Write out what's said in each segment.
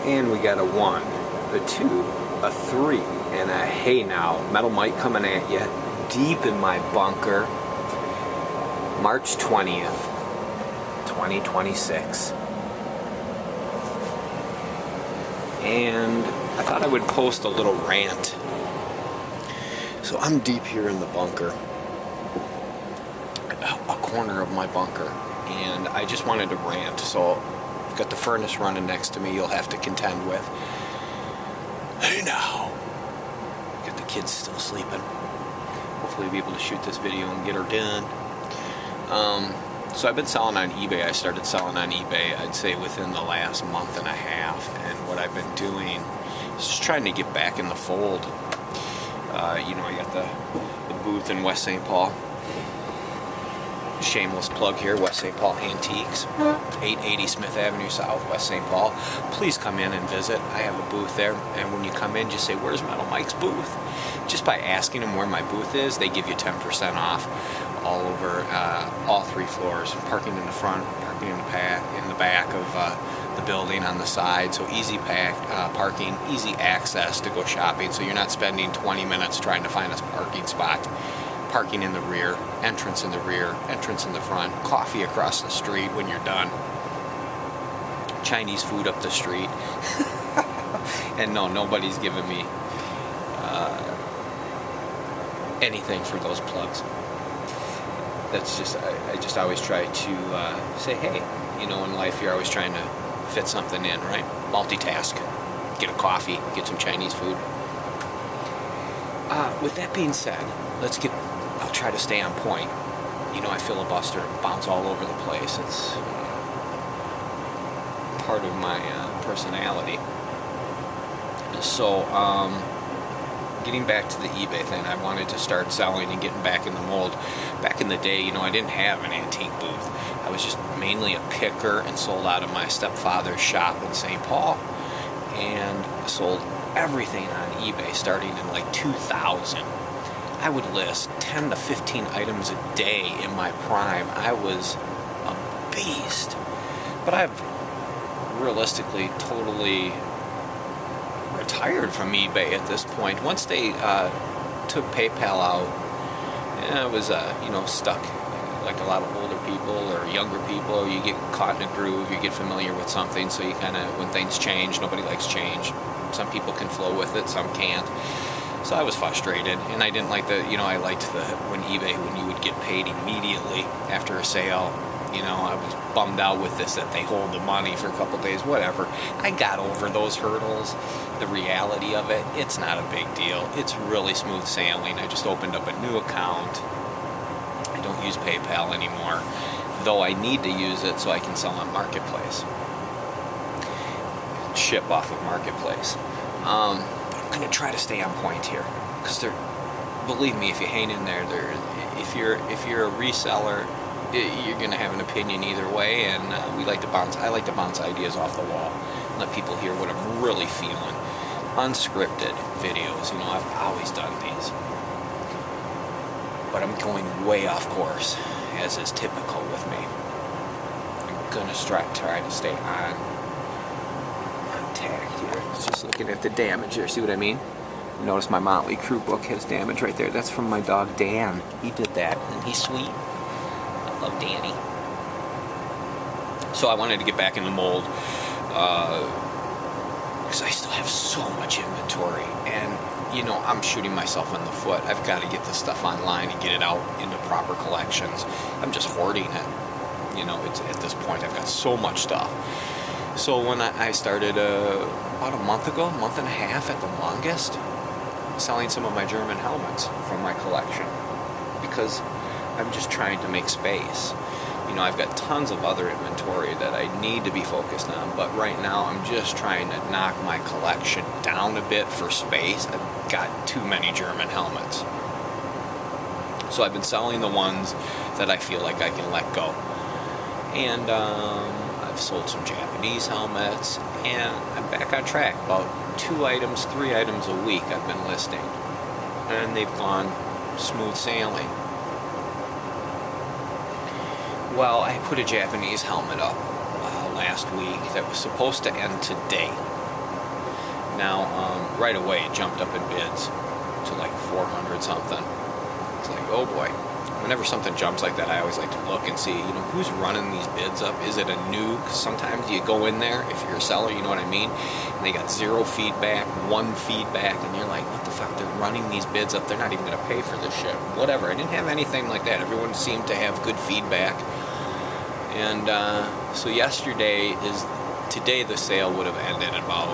And we got a 1, a 2, a 3, and a hey now. Metal Mike coming at you deep in my bunker. March 20th, 2026. And I thought I would post a little rant. So I'm deep here in the bunker, a corner of my bunker, and I just wanted to rant. So I've got the furnace running next to me you'll have to contend with. Hey now. Got the kids still sleeping. Hopefully I'll be able to shoot this video and get her done. So I've been selling on eBay. I started selling on eBay, I'd say within the last month and a half. And what I've been doing is just trying to get back in the fold. You know, I got the booth in West St. Paul. Shameless plug here, West St. Paul Antiques, 880 Smith Avenue South, West St. Paul. Please come in and visit. I have a booth there, and when you come in, just say, "Where's Metal Mike's booth?" Just by asking them where my booth is, they give you 10% off all over all 3 floors. Parking in the front, parking in the back of the building, on the side. So easy parking, easy access to go shopping. So you're not spending 20 minutes trying to find a parking spot. Parking in the rear, entrance in the rear, entrance in the front, coffee across the street when you're done, Chinese food up the street. And no, nobody's giving me anything for those plugs. That's just, I just always try to say, hey, you know, in life you're always trying to fit something in, right? Multitask, get a coffee, get some Chinese food. With that being said, I'll try to stay on point. You know, I filibuster, bounce all over the place. It's part of my personality. So, getting back to the eBay thing, I wanted to start selling and getting back in the mold. Back in the day, you know, I didn't have an antique booth. I was just mainly a picker and sold out of my stepfather's shop in St. Paul. And sold everything on eBay starting in like 2000. I would list 10 to 15 items a day in my prime. I was a beast. But I've realistically totally retired from eBay at this point. Once they took PayPal out, I was you know, stuck like a lot of older people or younger people. You get caught in a groove, you get familiar with something, so you kind of, when things change, nobody likes change. Some people can flow with it, some can't. So I was frustrated, and I didn't like you know, I liked when eBay, when you would get paid immediately after a sale. You know, I was bummed out with this, that they hold the money for a couple days, whatever. I got over those hurdles. The reality of it, it's not a big deal. It's really smooth sailing. I just opened up a new account. I don't use PayPal anymore, though I need to use it so I can sell on Marketplace. Ship off of Marketplace. I'm going to try to stay on point here, because believe me, if you hang in there, if you're a reseller, you're going to have an opinion either way, and I like to bounce ideas off the wall and let people hear what I'm really feeling. Unscripted videos, you know, I've always done these, but I'm going way off course, as is typical with me. I'm going to try to stay on tact here. It's just looking at the damage there, see what I mean? Notice my Motley Crue book has damage right there. That's from my dog Dan. He did that, and he's sweet. I love Danny. So I wanted to get back in the mold, because I still have so much inventory, and you know, I'm shooting myself in the foot. I've got to get this stuff online and get it out into proper collections. I'm just hoarding it. You know, it's at this point I've got so much stuff. So when I started about a month and a half at the longest, selling some of my German helmets from my collection, because I'm just trying to make space. You know, I've got tons of other inventory that I need to be focused on, but right now I'm just trying to knock my collection down a bit for space. I've got too many German helmets. So I've been selling the ones that I feel like I can let go. And I've sold some Japanese helmets, and I'm back on track. About 3 items a week I've been listing, and they've gone smooth sailing. Well, I put a Japanese helmet up last week that was supposed to end today. Now, right away it jumped up in bids to like 400 something. It's like, oh boy. Whenever something jumps like that, I always like to look and see, who's running these bids up. Is it a new? 'Cause sometimes you go in there, if you're a seller, you know what I mean, and they got 0 feedback, 1 feedback, and you're like, what the fuck, they're running these bids up, they're not even going to pay for this shit. Whatever, I didn't have anything like that. Everyone seemed to have good feedback. And so today the sale would have ended at about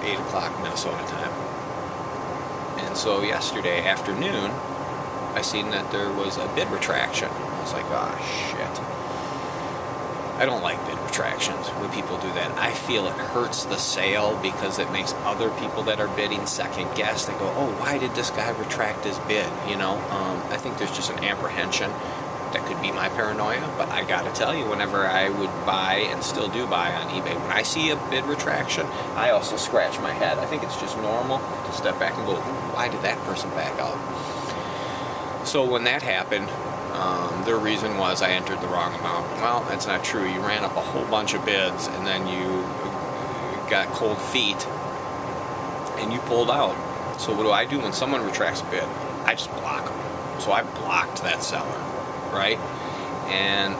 8 o'clock Minnesota time. And so yesterday afternoon, I seen that there was a bid retraction. I was like, oh shit. I don't like bid retractions when people do that. I feel it hurts the sale because it makes other people that are bidding second guess. They go, oh, why did this guy retract his bid? I think there's just an apprehension. That could be my paranoia, but I gotta tell you, whenever I would buy and still do buy on eBay, when I see a bid retraction, I also scratch my head. I think it's just normal to step back and go, why did that person back out? So when that happened, their reason was I entered the wrong amount. Well, that's not true. You ran up a whole bunch of bids, and then you got cold feet, and you pulled out. So what do I do when someone retracts a bid? I just block them. So I blocked that seller, right? And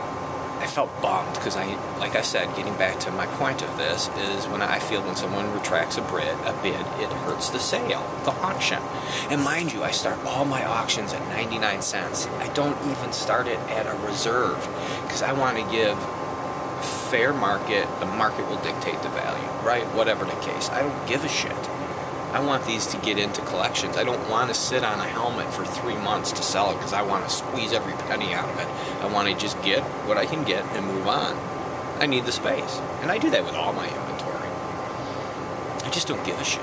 I felt bummed because like I said, getting back to my point of this is when I feel when someone retracts a bid, it hurts the sale, the auction. And mind you, I start all my auctions at 99 cents. I don't even start it at a reserve because I want to give fair market. The market will dictate the value, right? Whatever the case. I don't give a shit. I want these to get into collections. I don't want to sit on a helmet for 3 months to sell it because I want to squeeze every penny out of it. I want to just get what I can get and move on. I need the space. And I do that with all my inventory. I just don't give a shit.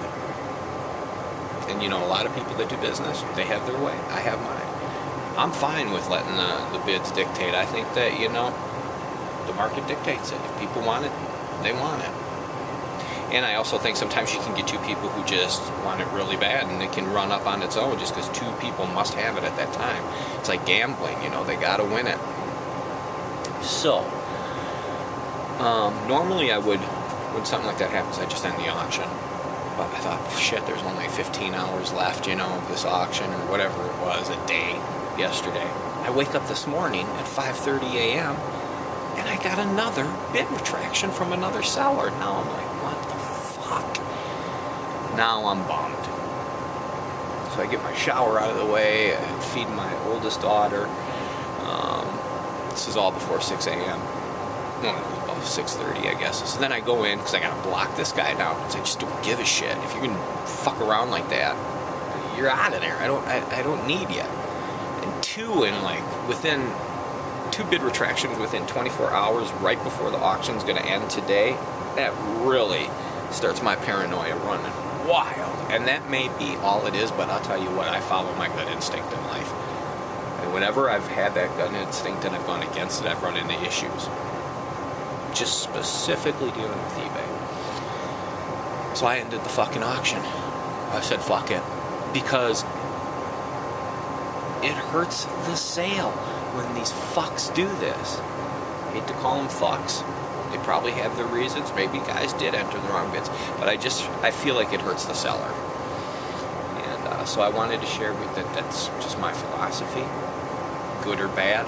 And a lot of people that do business, they have their way. I have mine. I'm fine with letting the bids dictate. I think that, the market dictates it. If people want it, they want it. And I also think sometimes you can get 2 people who just want it really bad and it can run up on its own just because 2 people must have it at that time. It's like gambling, they got to win it. So, normally I would, when something like that happens, I just end the auction. But I thought, shit, there's only 15 hours left, of this auction or whatever it was, a day yesterday. I wake up this morning at 5:30 a.m. and I got another bid retraction from another seller. Now I'm like, what the fuck? Now I'm bummed. So I get my shower out of the way, I feed my oldest daughter. This is all before 6 a.m. No, about 6:30, I guess. So then I go in because I gotta block this guy down because I just don't give a shit. If you can fuck around like that, you're out of there. I don't need you. And 2 bid retractions within 24 hours right before the auction's going to end today, that really starts my paranoia running wild. And that may be all it is, but I'll tell you what, I follow my gut instinct in life. And whenever I've had that gut instinct and I've gone against it, I've run into issues. Just specifically dealing with eBay. So I ended the fucking auction. I said, fuck it. Because it hurts the sale when these fucks do this. I hate to call them fucks. They probably have their reasons. Maybe guys did enter the wrong bids. But I feel like it hurts the seller. And so I wanted to share with that. That's just my philosophy. Good or bad,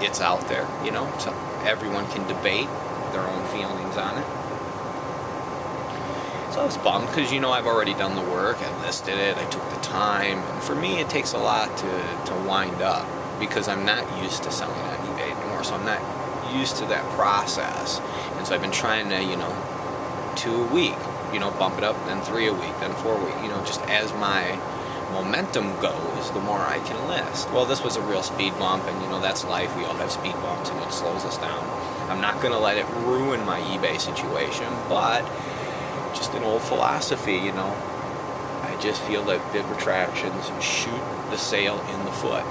it's out there. So everyone can debate their own feelings on it. So I was bummed because, I've already done the work. I listed it. I took the time. And for me, it takes a lot to wind up because I'm not used to selling on eBay anymore. So I'm not used to that process. And so I've been trying to, 2 a week, bump it up, then 3 a week, then 4 a week, just as my momentum goes, the more I can list. Well, this was a real speed bump, and, that's life. We all have speed bumps, and it slows us down. I'm not going to let it ruin my eBay situation, but just an old philosophy, I just feel that bid retractions shoot the sale in the foot.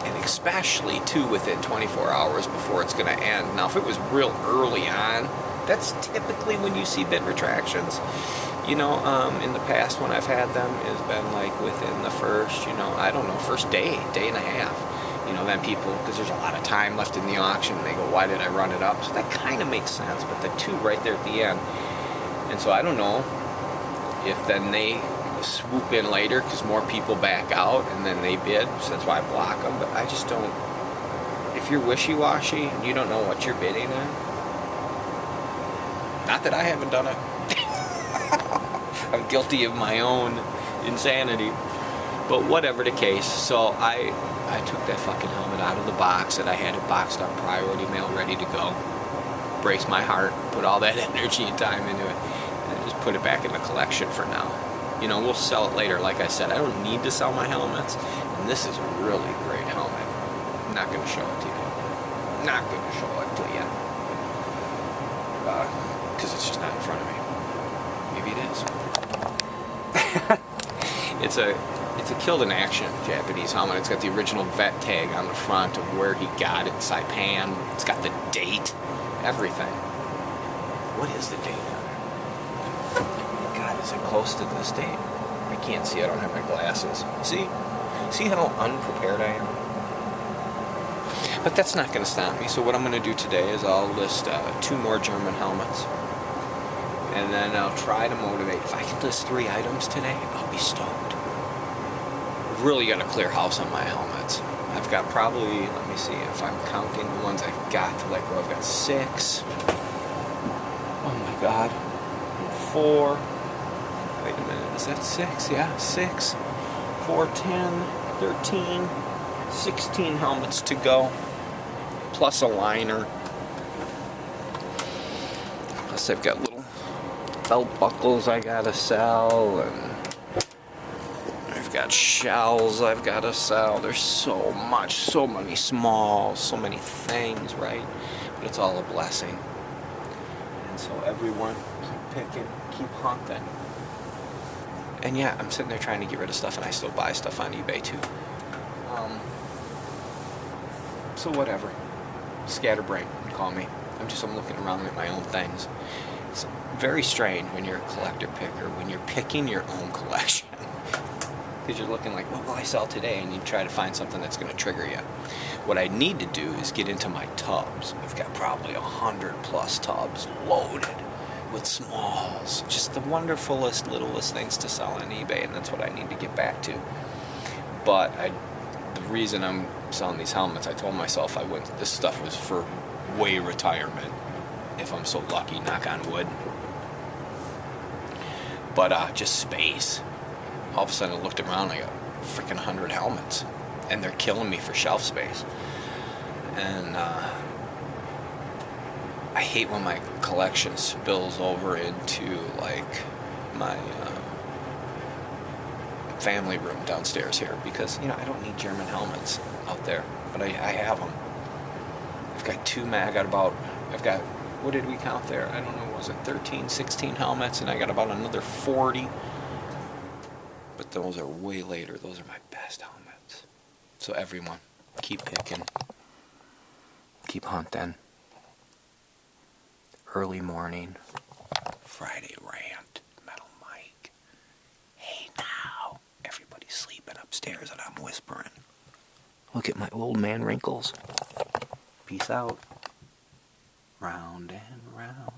And especially, too, within 24 hours before it's going to end. Now, if it was real early on, that's typically when you see bid retractions. In the past when I've had them, it's been like within the first, first day and a half. Then people, because there's a lot of time left in the auction, they go, why did I run it up? So that kind of makes sense, but the 2 right there at the end. And so I don't know if then they swoop in later because more people back out and then they bid, so that's why I block them. But I just don't. If you're wishy-washy and you don't know what you're bidding on, not that I haven't done it. I'm guilty of my own insanity. But whatever the case, so I took that fucking helmet out of the box and I had it boxed up, priority mail, ready to go. Brace my heart, put all that energy and time into it, and I just put it back in the collection for now. You know, we'll sell it later. Like I said, I don't need to sell my helmets, and this is a really great helmet. I'm not going to show it to you. Not going to show it to you. Because it's just not in front of me. Maybe it is. It's a killed in action Japanese helmet. It's got the original vet tag on the front of where he got it, Saipan. It's got the date, everything. What is the date on it? God, is it close to this date? I can't see. I don't have my glasses. See how unprepared I am? But that's not going to stop me. So what I'm going to do today is I'll list 2 more German helmets. And then I'll try to motivate. If I can list 3 items today, I'll be stoked. I've really got a clear house on my helmets. I've got probably, let me see, if I'm counting the ones I've got to let go, I've got 6. Oh my God. 4. Wait a minute, is that 6? Yeah, 6. 4, 10, 13, 16 helmets to go. Plus a liner. Plus I've got little belt buckles I gotta sell, and I've got shells I've gotta sell. There's so much, so many small, so many things, right? But it's all a blessing. And so everyone, keep picking, keep hunting. And yeah, I'm sitting there trying to get rid of stuff, and I still buy stuff on eBay too. So whatever. Scatterbrain, call me. I'm looking around at my own things. It's very strange when you're a collector picker, when you're picking your own collection. Because you're looking like, what will I sell today? And you try to find something that's going to trigger you. What I need to do is get into my tubs. I've got probably 100+ tubs loaded with smalls. Just the wonderfulest, littlest things to sell on eBay, and that's what I need to get back to. But the reason I'm selling these helmets, I told myself this stuff was for way retirement, if I'm so lucky, knock on wood. But just space. All of a sudden I looked around, I got freaking 100 helmets, and they're killing me for shelf space. And I hate when my collection spills over into like my family room downstairs here, because you know I don't need German helmets out there, but I have them. I've got 2 I've got, what did we count there? I don't know, was it 13, 16 helmets, and I got about another 40. But those are way later. Those are my best helmets. So everyone, keep picking. Keep hunting. Early morning. Friday rant. Metal mic. Hey now. Everybody's sleeping upstairs and I'm whispering. Look at my old man wrinkles. Peace out. Round and round.